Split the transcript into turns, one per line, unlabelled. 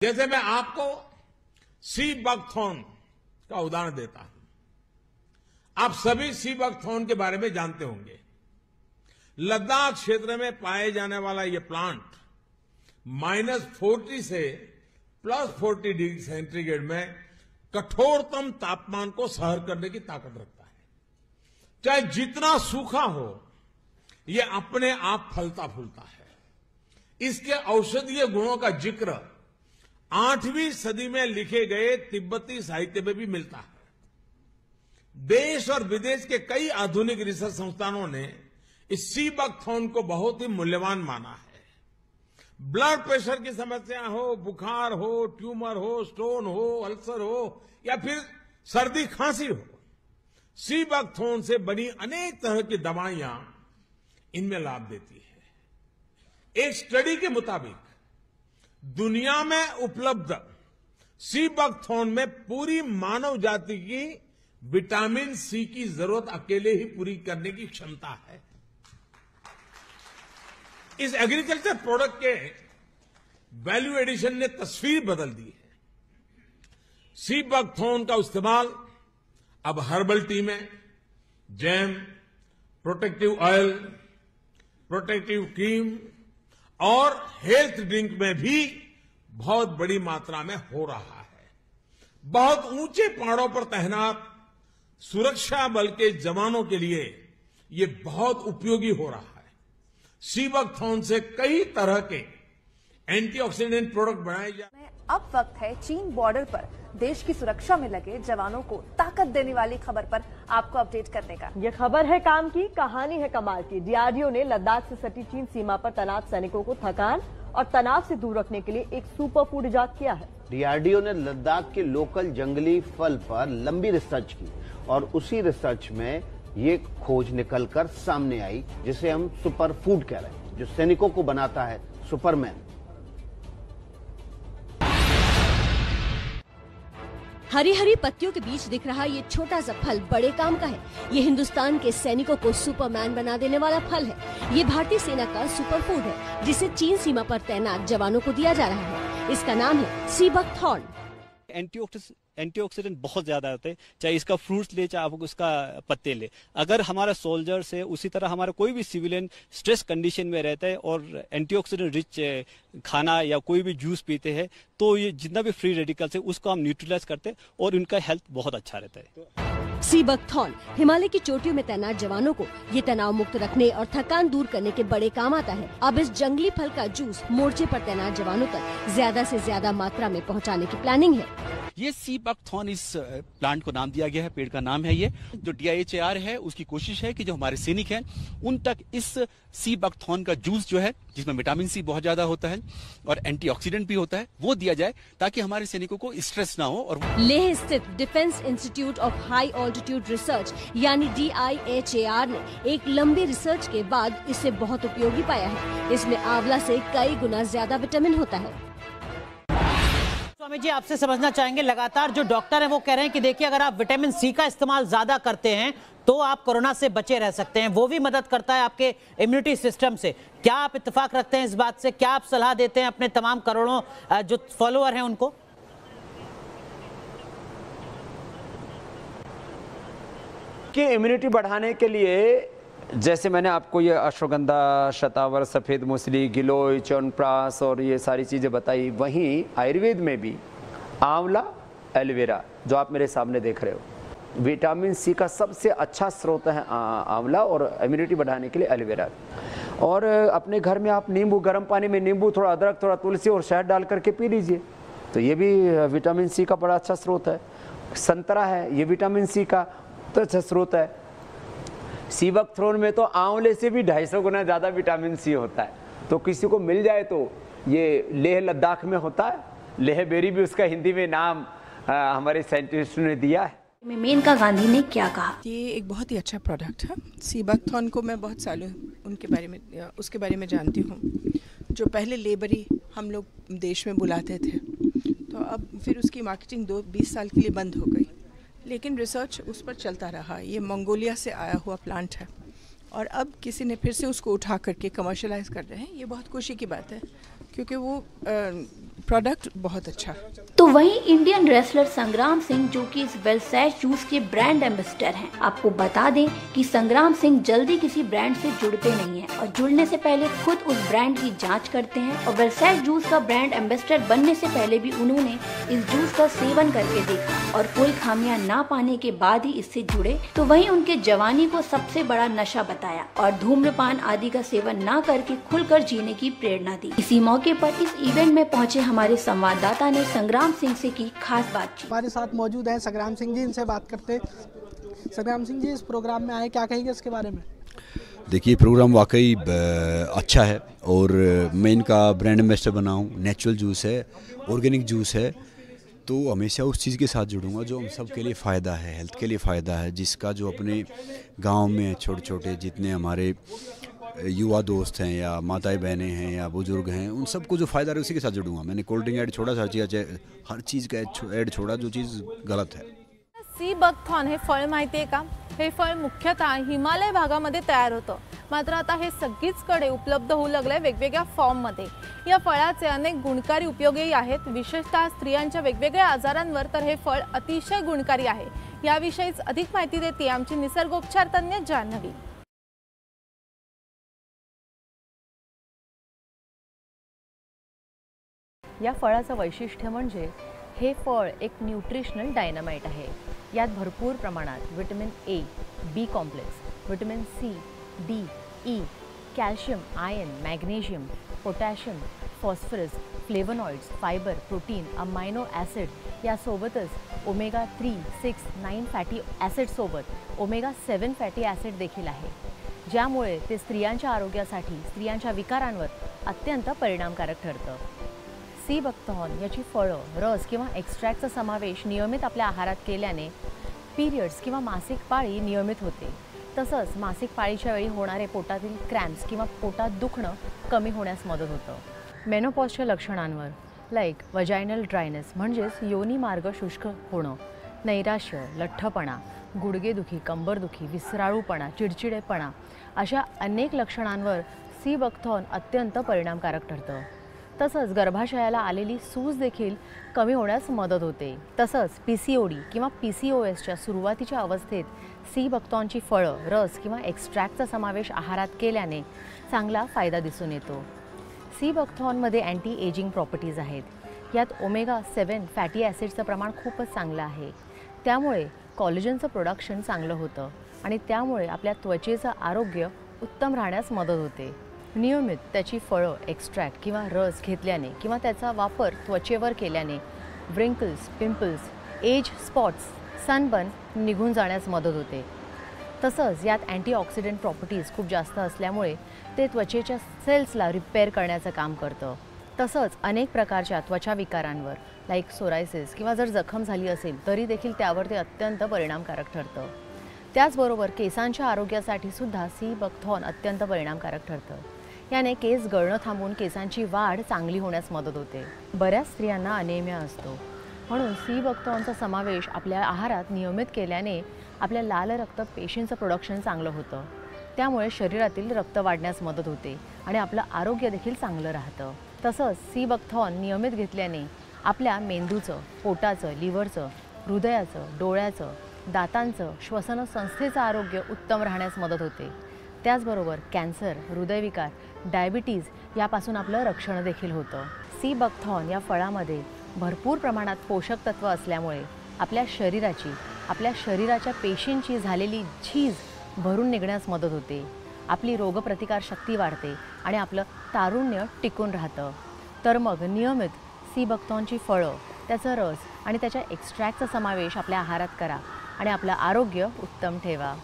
जैसे मैं आपको सी बकथॉर्न का उदाहरण देता हूं। आप सभी सी बकथॉर्न के बारे में जानते होंगे। लद्दाख क्षेत्र में पाए जाने वाला यह प्लांट -40 से +40 डिग्री सेंटीग्रेड में कठोरतम तापमान को सहन करने की ताकत रखता है। चाहे जितना सूखा हो, यह अपने आप फलता फूलता है। इसके औषधीय गुणों का जिक्र 8वीं सदी में लिखे गए तिब्बती साहित्य में भी मिलता है। देश और विदेश के कई आधुनिक रिसर्च संस्थानों ने इस सी बकथॉर्न को बहुत ही मूल्यवान माना है। ब्लड प्रेशर की समस्या हो, बुखार हो, ट्यूमर हो, स्टोन हो, अल्सर हो या फिर सर्दी खांसी हो, सी बकथॉर्न से बनी अनेक तरह की दवाइयां इनमें लाभ देती है। एक स्टडी के मुताबिक दुनिया में उपलब्ध सी बकथॉर्न में पूरी मानव जाति की विटामिन सी की जरूरत अकेले ही पूरी करने की क्षमता है। इस एग्रीकल्चर प्रोडक्ट के वैल्यू एडिशन ने तस्वीर बदल दी है। सी बकथॉर्न का इस्तेमाल अब हर्बल टी में, jam, protective oil, protective cream और हेल्थ ड्रिंक में भी बहुत बड़ी मात्रा में हो रहा है। बहुत ऊंचे पहाड़ों पर तैनात सुरक्षा बल के जवानों के लिए ये बहुत उपयोगी हो रहा है। सी बकथॉर्न से कई तरह के एंटीऑक्सीडेंट प्रोडक्ट बनाए जाए।
अब वक्त है चीन बॉर्डर पर देश की सुरक्षा में लगे जवानों को ताकत देने वाली खबर पर आपको अपडेट करने का।
ये खबर है काम की, कहानी है कमाल की। डीआरडीओ ने लद्दाख से सटी चीन सीमा पर तैनात सैनिकों को थकान और तनाव से दूर रखने के लिए एक सुपर फूड इजाद किया है।
डीआरडीओ ने लद्दाख के लोकल जंगली फल पर लंबी रिसर्च की और उसी रिसर्च में ये खोज निकलकर सामने आई जिसे हम सुपर फूड कह रहे हैं, जो सैनिकों को बनाता है सुपरमैन।
हरी हरी पत्तियों के बीच दिख रहा ये छोटा सा फल बड़े काम का है। ये हिंदुस्तान के सैनिकों को सुपरमैन बना देने वाला फल है। ये भारतीय सेना का सुपर फूड है जिसे चीन सीमा पर तैनात जवानों को दिया जा रहा है। इसका नाम है सी बकथॉर्न।
एंटीऑक्सीडेंट बहुत ज्यादा होते हैं, चाहे इसका फ्रूट्स ले चाहे आप उसका पत्ते ले। अगर हमारा सोल्जर्स है, उसी तरह हमारा कोई भी सिविलियन स्ट्रेस कंडीशन में रहता है और एंटीऑक्सीडेंट रिच खाना या कोई भी जूस पीते हैं तो ये जितना भी फ्री रेडिकल्स है उसको हम न्यूट्रलाइज करते हैं और उनका हेल्थ बहुत अच्छा रहता है।
सी बकथॉर्न हिमालय की चोटियों में तैनात जवानों को ये तनाव मुक्त रखने और थकान दूर करने के बड़े काम आता है। अब इस जंगली फल का जूस मोर्चे पर तैनात जवानों तक ज्यादा से ज्यादा मात्रा में पहुंचाने की प्लानिंग है।
ये सी बकथॉर्न इस प्लांट को नाम दिया गया है, पेड़ का नाम है ये। जो DIHAR है उसकी कोशिश है कि जो हमारे सैनिक हैं उन तक इस सी बकथॉर्न का जूस जो है, जिसमें विटामिन सी बहुत ज्यादा होता है और एंटीऑक्सीडेंट भी होता है, वो दिया जाए ताकि हमारे सैनिकों को स्ट्रेस ना हो। और
लेह स्थित defence institute of high altitude research यानी DIHAR ने एक लंबी रिसर्च के बाद इसे बहुत उपयोगी पाया है। इसमें आंवला से कई गुना ज्यादा विटामिन होता है।
स्वामी जी, आपसे समझना चाहेंगे, लगातार जो डॉक्टर हैं वो कह रहे हैं कि देखिए अगर आप विटामिन सी का इस्तेमाल ज्यादा करते हैं तो आप कोरोना से बचे रह सकते हैं, वो भी मदद करता है आपके इम्यूनिटी सिस्टम से। क्या आप इत्तेफाक रखते हैं इस बात से? क्या आप सलाह देते हैं अपने तमाम करोड़ों जो फॉलोअर हैं उनको?
कि इम्यूनिटी बढ़ाने के लिए जैसे मैंने आपको ये अश्वगंधा, शतावर, सफ़ेद मूसली, गिलोय, च्यवनप्राश और ये सारी चीज़ें बताई, वहीं आयुर्वेद में भी आंवला, एलोवेरा जो आप मेरे सामने देख रहे हो, विटामिन सी का सबसे अच्छा स्रोत है आंवला और इम्यूनिटी बढ़ाने के लिए एलोवेरा। और अपने घर में आप नींबू, गर्म पानी में नींबू, थोड़ा अदरक, थोड़ा तुलसी और शहद डाल करके पी लीजिए, तो ये भी विटामिन सी का बड़ा अच्छा स्रोत है। संतरा है, ये विटामिन सी का तो अच्छा स्रोत है। सी बकथॉर्न में तो आंवले से भी 250 गुना ज़्यादा विटामिन सी होता है। तो किसी को मिल जाए तो ये लेह लद्दाख में होता है, लेह बेरी भी उसका हिंदी में नाम हमारे साइंटिस्ट ने दिया है।
मेनका गांधी ने क्या कहा?
ये एक बहुत ही अच्छा प्रोडक्ट है। सी बकथॉर्न को मैं बहुत सालों उसके बारे में जानती हूँ। जो पहले लेबरी हम लोग देश में बुलाते थे, तो अब फिर उसकी मार्केटिंग 20 साल के लिए बंद हो गई, लेकिन रिसर्च उस पर चलता रहा। ये मंगोलिया से आया हुआ प्लांट है और अब किसी ने फिर से उसको उठा करके कमर्शलाइज कर रहे हैं। ये बहुत खुशी की बात है क्योंकि वो प्रोडक्ट बहुत अच्छा।
तो वहीं इंडियन रेसलर संग्राम सिंह जो कि इस वेलसैज जूस के ब्रांड एम्बेसडर हैं, आपको बता दें कि संग्राम सिंह जल्दी किसी ब्रांड से जुड़ते नहीं हैं और जुड़ने से पहले खुद उस ब्रांड की जांच करते हैं। और वेलसैज जूस का ब्रांड एम्बेसडर बनने से पहले भी उन्होंने इस जूस का सेवन करके देखा और कोई खामियां ना पाने के बाद ही इससे जुड़े। तो वहीं उनके जवानी को सबसे बड़ा नशा बताया और धूम्रपान आदि का सेवन ना करके खुलकर जीने की प्रेरणा दी। इसी मौके पर इस इवेंट में पहुंचे हमारे संवाददाता ने संग्राम सिंह से की खास बातचीत।
हमारे साथ मौजूद हैं संग्राम सिंह जी, इनसे बात करते हैं। संग्राम सिंह जी, इस प्रोग्राम में आए, क्या कहेंगे इसके बारे में?
देखिए, प्रोग्राम वाकई अच्छा है और मैं इनका ब्रांड एम्बेसडर बना हूँ। नेचुरल जूस है, ऑर्गेनिक जूस है, तो हमेशा उस चीज़ के साथ जुड़ूंगा जो हम सब के लिए फ़ायदा है, हेल्थ के लिए फ़ायदा है, जिसका जो अपने गांव में छोटे छोटे जितने हमारे युवा दोस्त हैं या माताएं बहनें हैं या बुजुर्ग हैं, उन सबको जो फ़ायदा है उसी के साथ जुड़ूंगा। मैंने कोल्ड ड्रिंक ऐड छोड़ा, हर चीज़ का ऐड छोड़ा जो चीज़ गलत है।
सी बकथॉर्न हे फळ माहिती आहे का? हे फळ मुख्यतः हिमालय भागामध्ये तयार होतं, मात्र आता हे सगळीचकडे उपलब्ध होऊ लागले वेगवेगळ्या फॉर्ममध्ये। या फळाचे अनेक गुणकारी उपयोगही आहेत, विशेषतः स्त्रियांच्या वेगवेगळ्या आजारांवर तर हे फळ अतिशय गुणकारी आहे। याविषयीच अधिक माहिती देते आमची निसर्गोपचार तज्ञ जान्हवी।
या फळाचं वैशिष्ट्य म्हणजे हे फळ एक न्यूट्रिशनल डायनामाइट आहे। यात भरपूर प्रमाणात vitamin A, B complex, vitamin C, D, E, calcium, iron, magnesium, potassium, phosphorus, flavonoids, fibre, protein, amino acid यासोबतच ओमेगा 3, 6, 9 फॅटी ॲसिड सोबत ओमेगा 7 फॅटी ॲसिड देखील आहे, ज्यामुळे ते स्त्रियांच्या आरोग्यासाठी, स्त्रियांच्या विकारांवर अत्यंत परिणामकारक ठरतं। सी बकथॉर्न याची फळं, रस किंवा एक्स्ट्रॅक्टचा समावेश नियमित आपल्या आहारात केल्याने पिरियड्स किंवा मासिक पाळी नियमित होते। तसंच मासिक पाळीच्या वेळी होणारे पोटातील क्रॅम्प्स किंवा पोटात दुखणं कमी होण्यास मदत होतं। मेनोपॉजच्या लक्षणांवर लाईक वजायनल ड्रायनेस म्हणजेच योनी मार्ग शुष्क होणं, नैराश्य, लठ्ठपणा, गुडघेदुखी, कंबरदुखी, विसराळूपणा, चिडचिडेपणा अशा अनेक लक्षणांवर सी बकथॉर्न अत्यंत परिणामकारक ठरतं। तसंच गर्भाशयाला आलेली सूज देखील कमी होण्यास मदत होते। तसंच PCOD किंवा PCOSच्या सुरुवातीच्या अवस्थेत सी बकथॉर्नची फळं, रस किंवा एक्स्ट्रॅक्टचा समावेश आहारात केल्याने चांगला फायदा दिसून येतो। सी बकथॉर्नमध्ये अँटी एजिंग प्रॉपर्टीज आहेत। यात ओमेगा 7 फॅटी ॲसिडचं प्रमाण खूपच चांगलं आहे, त्यामुळे कॉलेजनचं प्रोडक्शन चांगलं होतं आणि त्यामुळे आपल्या त्वचेचं आरोग्य उत्तम राहण्यास मदत होते। नियमित त्याची फळं, एक्स्ट्रॅक्ट किंवा रस घेतल्याने किंवा त्याचा वापर त्वचेवर केल्याने wrinkles, pimples, as spots, sunburn निघून जाण्यास मदत होते। तसंच यात अँटीऑक्सिडंट प्रॉपर्टीज खूप जास्त असल्यामुळे ते त्वचेच्या सेल्सला रिपेअर करण्याचं काम करतं। तसंच अनेक प्रकारच्या त्वचा विकारांवर लाईक सोरायसिस किंवा जर जखम झाली असेल तरी देखील त्यावर ते अत्यंत परिणामकारक ठरतं। त्याचबरोबर केसांच्या आरोग्यासाठी सुद्धा सी बकथॉर्न अत्यंत परिणामकारक ठरतं। याने केस गळणं थांबून केसांची वाढ चांगली होण्यास मदत होते। बऱ्याच स्त्रियांना अनेमिया असतो, म्हणून सी बकथॉर्नचा समावेश आपल्या आहारात नियमित केल्याने आपल्या लाल रक्त पेशींचं प्रोडक्शन चांगलं होतं, त्यामुळे शरीरातील रक्त वाढण्यास मदत होते आणि आपलं आरोग्य देखील चांगलं राहतं। तसंच सी बकथॉर्न नियमित घेतल्याने आपल्या मेंदूचं, पोटाचं, लिव्हरचं, हृदयाचं, डोळ्याचं, दातांचं, श्वसन संस्थेचं आरोग्य उत्तम राहण्यास मदत होते। त्याचबरोबर कॅन्सर, हृदयविकार, डायबिटीज यापासून आपलं रक्षण देखील होतं। सी बकथॉर्न या फळामध्ये भरपूर प्रमाणात पोषक तत्व असल्यामुळे आपल्या शरीराच्या पेशींची झालेली झीज भरून निघण्यास मदत होते, आपली रोगप्रतिकार शक्ती वाढते आणि आपलं तारुण्य टिकून राहतं। तर मग नियमित सी बकथॉर्नची फळं, त्याचा रस आणि त्याच्या एक्स्ट्रॅक्टचा समावेश आपल्या आहारात करा आणि आपलं आरोग्य उत्तम ठेवा।